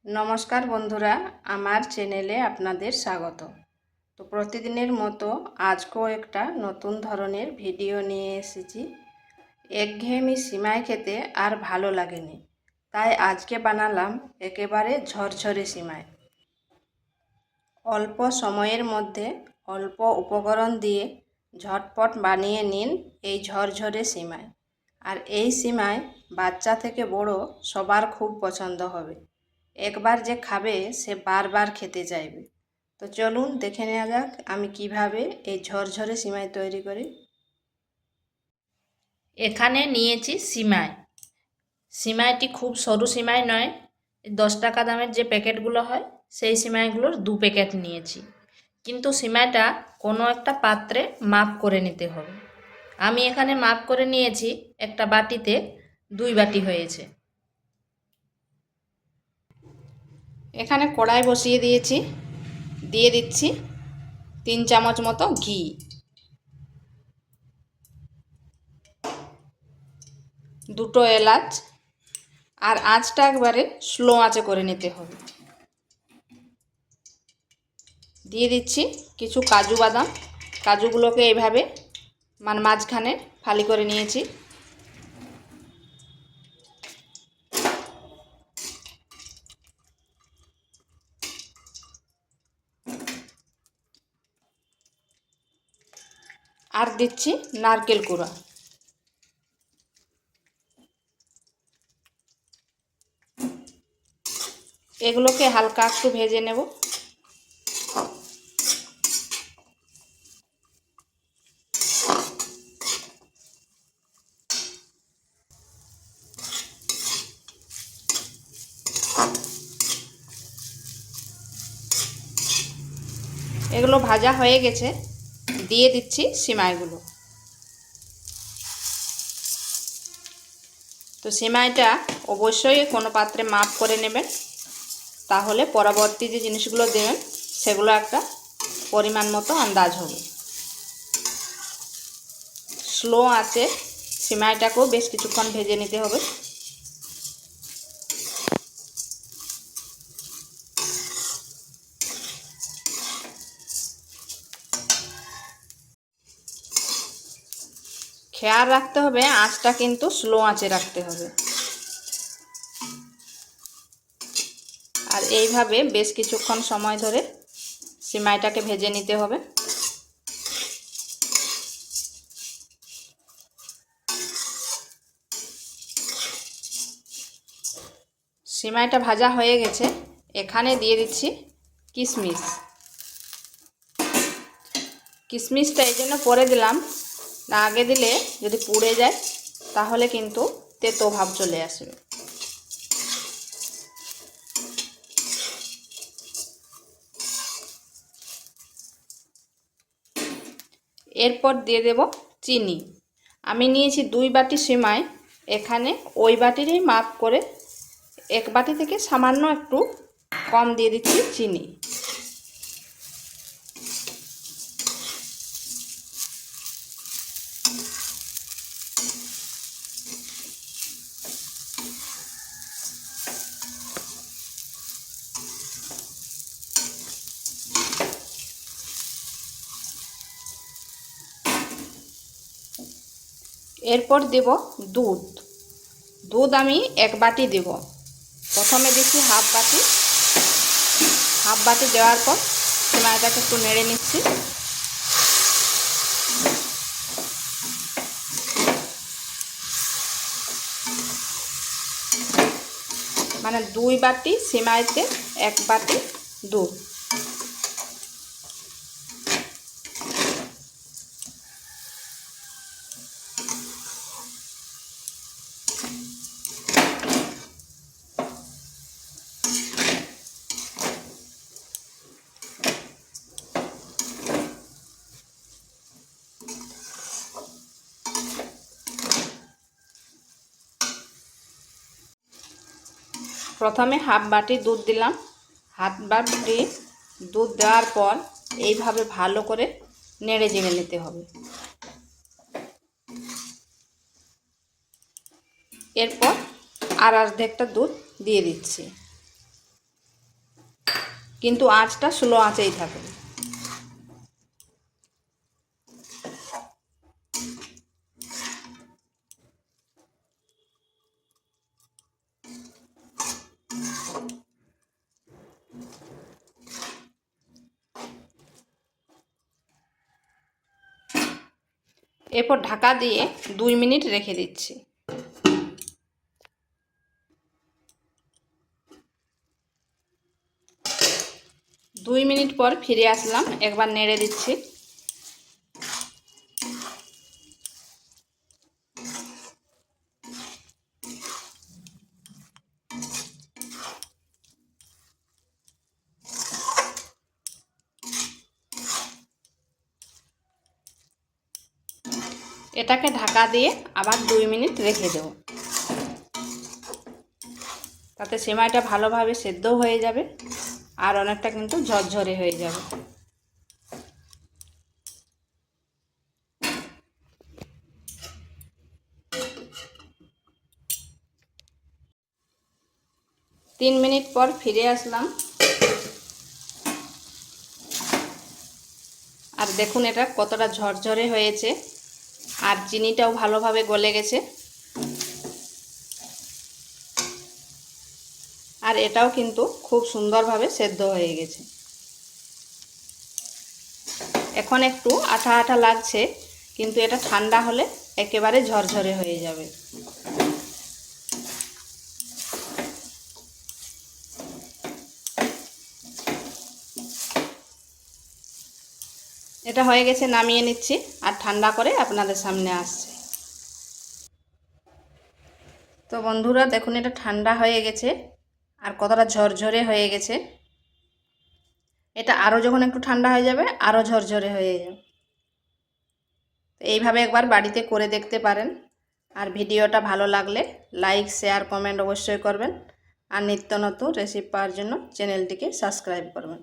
নমস্কার বন্ধুরা, আমার চ্যানেলে আপনাদের স্বাগত। তো প্রতিদিনের মতো আজকেও একটা নতুন ধরনের ভিডিও নিয়ে এসেছি। একঘেয়েমি সিমাই খেতে আর ভালো লাগেনি, তাই আজকে বানালাম একেবারে ঝরঝরে সিমাই। অল্প সময়ের মধ্যে অল্প উপকরণ দিয়ে ঝটপট বানিয়ে নিন এই ঝরঝরে সিমাই। আর এই সিমাই বাচ্চা থেকে বড় সবার খুব পছন্দ হবে। একবার যে খাবে সে বারবার খেতে চাইবে। তো চলুন দেখে নেওয়া যাক আমি কিভাবে এই ঝরঝরে সিমাই তৈরি করি। এখানে নিয়েছি সিমাই। সিমাইটি খুব সরু সিমাই নয়, 10 টাকা দামের যে প্যাকেটগুলো হয় সেই সিমাইগুলোর 2 প্যাকেট নিয়েছি। কিন্তু সিমাইটা কোনো একটা পাত্রে মাপ করে নিতে হবে। আমি এখানে মাপ করে নিয়েছি, একটা বাটিতে 2 বাটি হয়েছে। এখানে কড়াই বসিয়ে দিয়েছি, দিয়ে দিচ্ছি 3 চামচ মতো ঘি, 2টো এলাচ, আর আঁচটা একবারে স্লো আঁচে করে নিতে হবে। দিয়ে দিচ্ছি কিছু কাজু বাদাম। কাজুগুলোকে এইভাবে মাঝখানে ফালি করে নিয়েছি। আর দিচ্ছি নারকেল কুড়া। এগুলোকে হালকা একটু ভেজে নেব। এগুলো ভাজা হয়ে গেছে, দিয়ে দিচ্ছি সিমাইগুলো। তো সিমাইটা অবশ্যই কোনো পাত্রে মাপ করে নেবেন, তাহলে পরবর্তী যে জিনিসগুলো দেবেন সেগুলো একটা পরিমাণ মতো আন্দাজ হবে। স্লো আছে সিমাইটাকেও বেশ কিছুক্ষণ ভেজে নিতে হবে। খেয়াল রাখতে হবে আঁচটা কিন্তু স্লো আঁচে রাখতে হবে। আর এইভাবে বেশ কিছুক্ষণ সময় ধরে সিমাইটাকে ভেজে নিতে হবে। সিমাইটা ভাজা হয়ে গেছে, এখানে দিয়ে দিচ্ছি কিশমিশ। কিশমিশটা এই জন্য পরে দিলাম, না আগে দিলে যদি পুড়ে যায় তাহলে কিন্তু তেতো ভাব চলে আসবে। এরপর দিয়ে দেব চিনি। আমি নিয়েছি 2 বাটি সিমাই, এখানে ওই বাটিরই মাপ করে 1 বাটি থেকে সামান্য একটু কম দিয়ে দিচ্ছি চিনি। এরপর দেব দুধ। দুধ আমি 1 বাটি দেব। প্রথমে দিচ্ছি হাফ বাটি দেওয়ার পর সিমাইটাকে একটু নেড়ে নিচ্ছি। মানে 2 বাটি সিমাইতে 1 বাটি দুধ। প্রথমে হাফ বাটি দুধ দিলাম। হাফ বাটি দুধ দেওয়ার পর এইভাবে ভালো করে নেড়ে চেড়ে নিতে হবে। এরপর আর অর্ধেকটা দুধ দিয়ে দিচ্ছি। কিন্তু আঁচটা স্লো আঁচেই থাকবে। এরপর ঢাকা দিয়ে 2 মিনিট রেখে দিচ্ছি। 2 মিনিট পর ফিরে আসলাম, একবার নেড়ে দিচ্ছি। এটাকে ঢাকা দিয়ে আবার 2 মিনিট রেখে দেব, তাতে সেমাইটা ভালোভাবে সেদ্ধ হয়ে যাবে আর অনেকটা কিন্তু ঝরঝরে হয়ে যাবে। তিন মিনিট পর ফিরে আসলাম, আর দেখুন এটা কতটা ঝরঝরে হয়েছে আর চিনিটাও ভালোভাবে গলে গেছে। আর এটাও কিন্তু খুব সুন্দরভাবে সেদ্ধ হয়ে গেছে। এখন একটু আঠা আঠা লাগছে, কিন্তু এটা ঠান্ডা হলে একেবারে ঝরঝরে হয়ে যাবে। এটা হয়ে গেছে, নামিয়ে নিচ্ছি আর ঠান্ডা করে আপনাদের সামনে আসছে। তো বন্ধুরা দেখুন এটা ঠান্ডা হয়ে গেছে আর কতটা ঝরঝরে হয়ে গেছে। এটা আরও যখন একটু ঠান্ডা হয়ে যাবে আরও ঝরঝরে হয়ে যাবে। এইভাবে একবার বাড়িতে করে দেখতে পারেন। আর ভিডিওটা ভালো লাগলে লাইক, শেয়ার, কমেন্ট অবশ্যই করবেন। আর নিত্য নতুন রেসিপি পাওয়ার জন্য চ্যানেলটিকে সাবস্ক্রাইব করবেন।